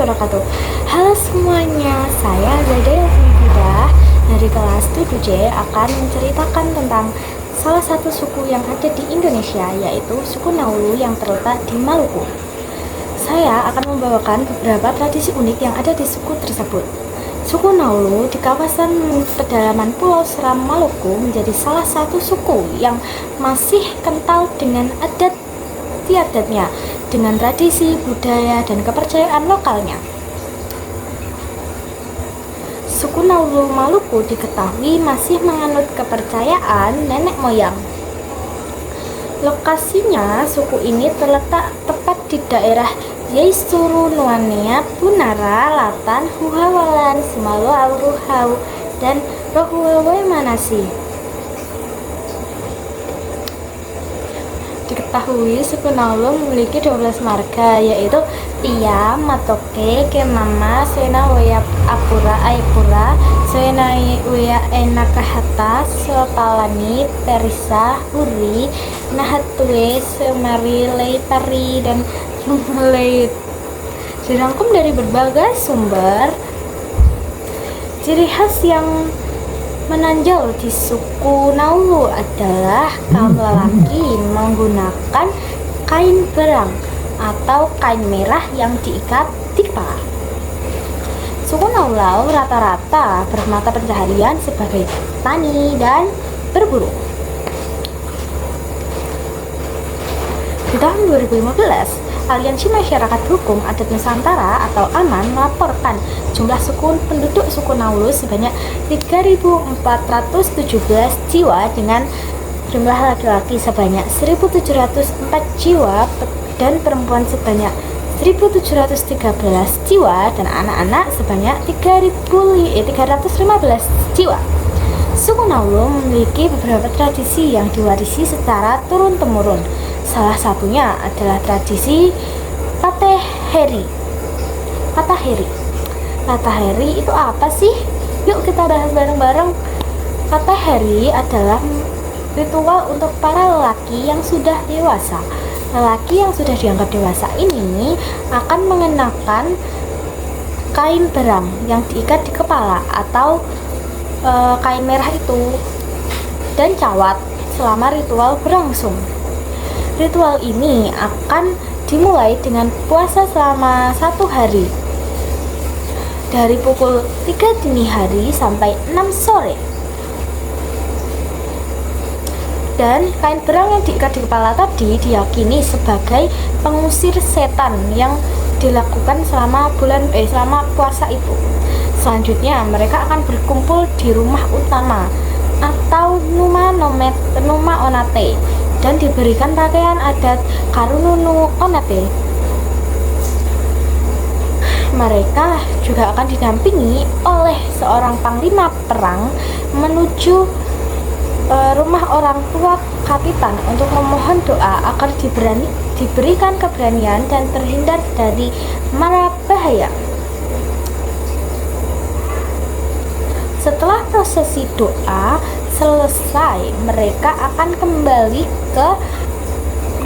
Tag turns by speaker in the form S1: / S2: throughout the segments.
S1: wabarakatuh. Halo semuanya, saya Zada Yasmina dari kelas 7C akan menceritakan tentang salah satu suku yang ada di Indonesia, yaitu suku Naulu yang terletak di Maluku. Saya akan membawakan beberapa tradisi unik yang ada di suku tersebut. Suku Naulu di kawasan pedalaman Pulau Seram Maluku menjadi salah satu suku yang masih kental dengan adat istiadatnya, dengan tradisi, budaya, dan kepercayaan lokalnya. Suku Naulu Maluku diketahui masih menganut kepercayaan nenek moyang. Lokasinya, suku ini terletak tepat di daerah Yaisuru Nuanea, Punara, Latan, Huhawalan, Simalu, Auruhau, dan Rohuwewe Manasi. Diketahui suku Naulu memiliki 12 marga, yaitu Pia, Matoke, Kemama, Sena Wea Apura, Aipura, Sena Wea Enakahata, Sopalani, Perisa, Huri, Nahatue, Semari, Leipari, dan Leit. Dirangkum dari berbagai sumber. Ciri khas yang menonjol di suku Naulu adalah kaum lelaki menggunakan kain berang atau kain merah yang diikat di kepala. Suku Naulu rata-rata bermata pencaharian sebagai tani dan berburu. Di tahun 2015, Aliansi Masyarakat Hukum Adat Nusantara atau AMAN melaporkan jumlah penduduk suku Naulu sebanyak 3.417 jiwa dengan jumlah laki-laki sebanyak 1.704 jiwa dan perempuan sebanyak 1.713 jiwa dan anak-anak sebanyak 315 jiwa. Suku Naulu memiliki beberapa tradisi yang diwarisi secara turun-temurun. Salah satunya adalah tradisi Pataheri. Pataheri itu apa sih? Yuk kita bahas bareng-bareng. Pataheri adalah ritual untuk para lelaki yang sudah dewasa. Lelaki yang sudah dianggap dewasa ini akan mengenakan kain berang yang diikat di kepala atau kain merah itu dan cawat selama ritual berlangsung. Ritual ini akan dimulai dengan puasa selama 1 hari dari pukul 3 dini hari sampai 6 sore. Dan kain berang yang diikat di kepala tadi diyakini sebagai pengusir setan yang dilakukan selama puasa itu. Selanjutnya mereka akan berkumpul di rumah utama atau Numa Onate dan diberikan pakaian adat Karununu Onate. Mereka juga akan didampingi oleh seorang panglima perang menuju rumah orang tua kapitan untuk memohon doa agar diberikan keberanian dan terhindar dari mara bahaya. Setelah prosesi doa selesai, mereka akan kembali ke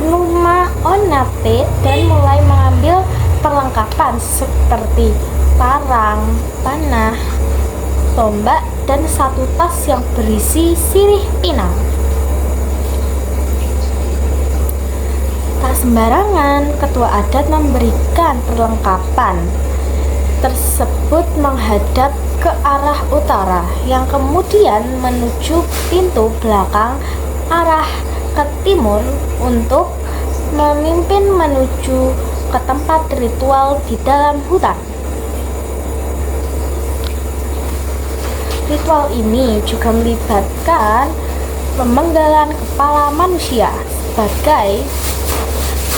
S1: Numa Onate dan mulai mengambil perlengkapan seperti parang, panah, tombak, dan satu tas yang berisi sirih pinang. Tak sembarangan, ketua adat memberikan perlengkapan tersebut menghadap ke arah utara yang kemudian menuju pintu belakang arah ke timur untuk memimpin menuju ke tempat ritual di dalam hutan. Ritual ini juga melibatkan pemenggalan kepala manusia sebagai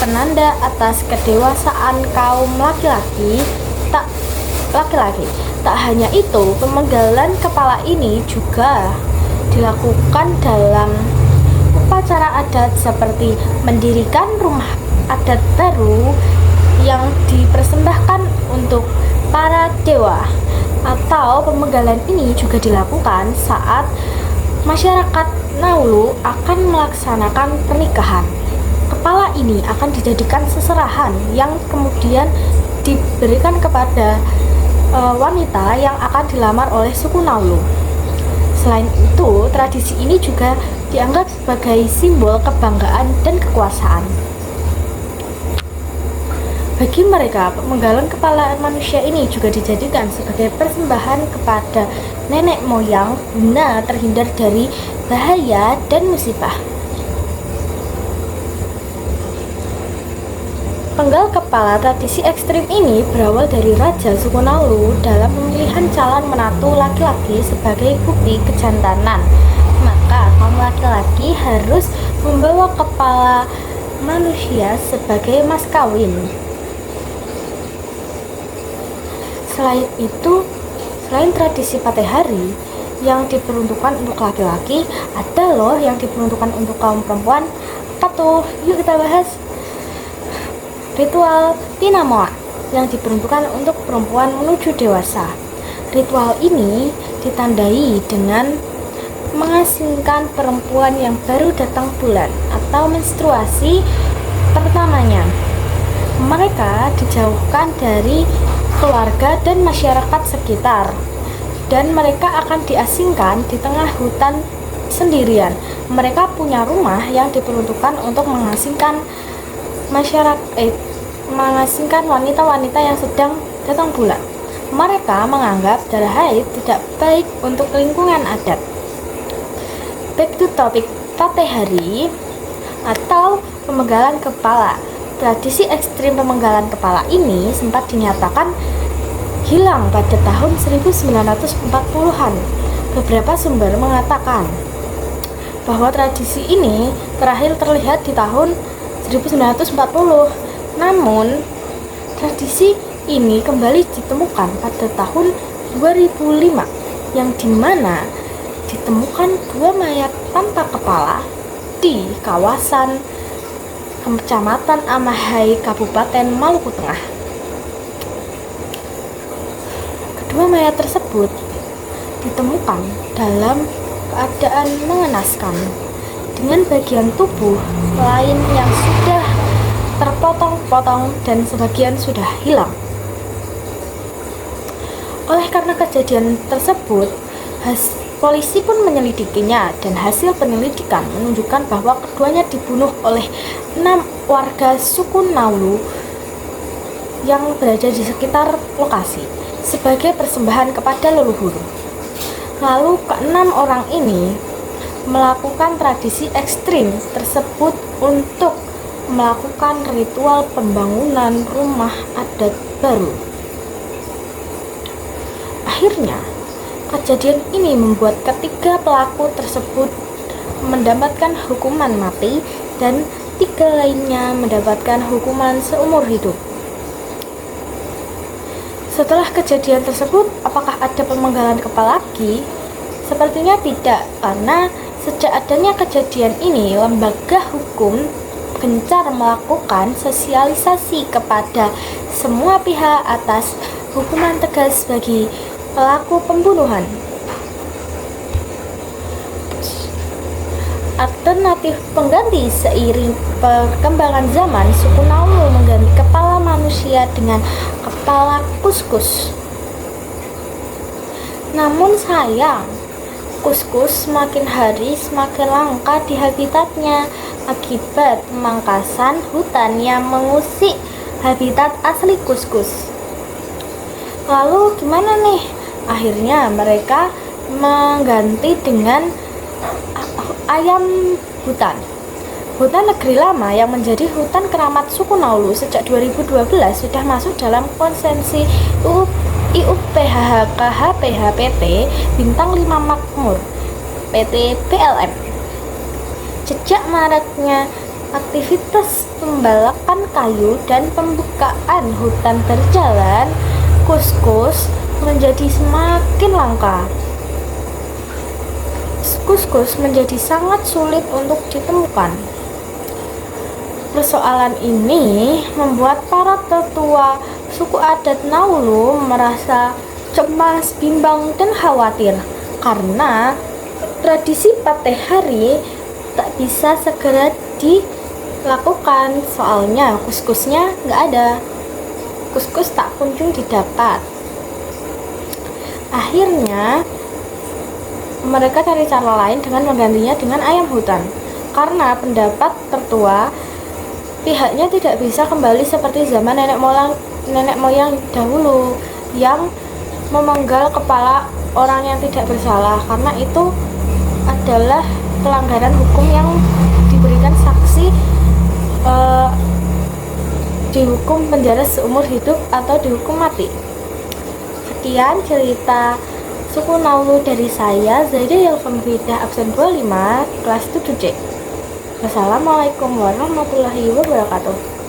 S1: penanda atas kedewasaan kaum laki-laki. Tak hanya itu, pemenggalan kepala ini juga dilakukan dalam upacara adat seperti mendirikan rumah adat baru yang dipersembahkan untuk para dewa. Atau pemenggalan ini juga dilakukan saat masyarakat Naulu akan melaksanakan pernikahan. Kepala ini akan dijadikan seserahan yang kemudian diberikan kepada wanita yang akan dilamar oleh suku Naulu. Selain itu, tradisi ini juga dianggap sebagai simbol kebanggaan dan kekuasaan. Bagi mereka, pemenggalan kepala manusia ini juga dijadikan sebagai persembahan kepada nenek moyang guna terhindar dari bahaya dan musibah. Penggal kepala tradisi ekstrim ini berawal dari Raja suku Naulu dalam pemilihan calon menantu laki-laki sebagai bukti kejantanan. Maka kaum laki-laki harus membawa kepala manusia sebagai mas kawin. Selain tradisi Pateh Hari yang diperuntukkan untuk laki-laki, ada loh yang diperuntukkan untuk kaum perempuan. Apa tuh? Yuk kita bahas. Ritual Tinamoa yang diperuntukkan untuk perempuan menuju dewasa. Ritual ini ditandai dengan mengasingkan perempuan yang baru datang bulan atau menstruasi pertamanya. Mereka dijauhkan dari keluarga dan masyarakat sekitar, dan mereka akan diasingkan di tengah hutan sendirian. Mereka punya rumah yang diperuntukkan untuk mengasingkan mengasingkan wanita-wanita yang sedang datang bulan. Mereka menganggap darah haid tidak baik untuk lingkungan adat. Back to topic Pateh Hari atau pemenggalan kepala. Tradisi ekstrim pemenggalan kepala ini sempat dinyatakan hilang pada tahun 1940-an. Beberapa sumber mengatakan bahwa tradisi ini terakhir terlihat di tahun 1940. Namun, tradisi ini kembali ditemukan pada tahun 2005 yang dimana ditemukan 2 mayat tanpa kepala di kawasan Kecamatan Amahai, Kabupaten Maluku Tengah. Kedua mayat tersebut ditemukan dalam keadaan mengenaskan, dengan bagian tubuh lain yang sudah terpotong-potong dan sebagian sudah hilang. Oleh karena kejadian tersebut, polisi pun menyelidikinya dan hasil penyelidikan menunjukkan bahwa keduanya dibunuh oleh 6 warga suku Naulu yang berada di sekitar lokasi sebagai persembahan kepada leluhur. Lalu ke-6 orang ini melakukan tradisi ekstrim tersebut untuk melakukan ritual pembangunan rumah adat baru. Akhirnya, kejadian ini membuat ketiga pelaku tersebut mendapatkan hukuman mati dan 3 lainnya mendapatkan hukuman seumur hidup. Setelah kejadian tersebut, apakah ada pemenggalan kepala lagi? Sepertinya tidak, karena sejak adanya kejadian ini, lembaga hukum gencar melakukan sosialisasi kepada semua pihak atas hukuman tegas bagi pelaku pembunuhan. Alternatif pengganti: seiring perkembangan zaman, suku Naulu mengganti kepala manusia dengan kepala kuskus. Namun sayang, kuskus semakin hari semakin langka di habitatnya akibat pemangkasan hutan yang mengusik habitat asli kuskus. Lalu gimana nih? Akhirnya mereka mengganti dengan ayam hutan. Hutan negeri lama yang menjadi hutan keramat suku Naulu sejak 2012 sudah masuk dalam konsensi IUPHKHPHPT Bintang 5 Makmur PT PLM. Sejak maraknya aktivitas pembalakan kayu dan pembukaan hutan berjalan, kuskus menjadi semakin langka. Kuskus menjadi sangat sulit untuk ditemukan. Persoalan ini membuat para tetua suku adat Naulu merasa cemas, bimbang, dan khawatir karena tradisi Pateh Hari tak bisa segera dilakukan, soalnya kuskusnya nggak ada. kuskus tak kunjung didapat. Akhirnya mereka cari cara lain dengan menggantinya dengan ayam hutan. Karena pendapat tertua, pihaknya tidak bisa kembali seperti zaman nenek moyang dahulu yang memenggal kepala orang yang tidak bersalah, karena itu adalah pelanggaran hukum yang diberikan saksi dihukum penjara seumur hidup atau dihukum mati. Sekian cerita suku Nauru dari saya, Zaida Yelvanvida, absen 25, kelas 7D. Wassalamualaikum warahmatullahi wabarakatuh.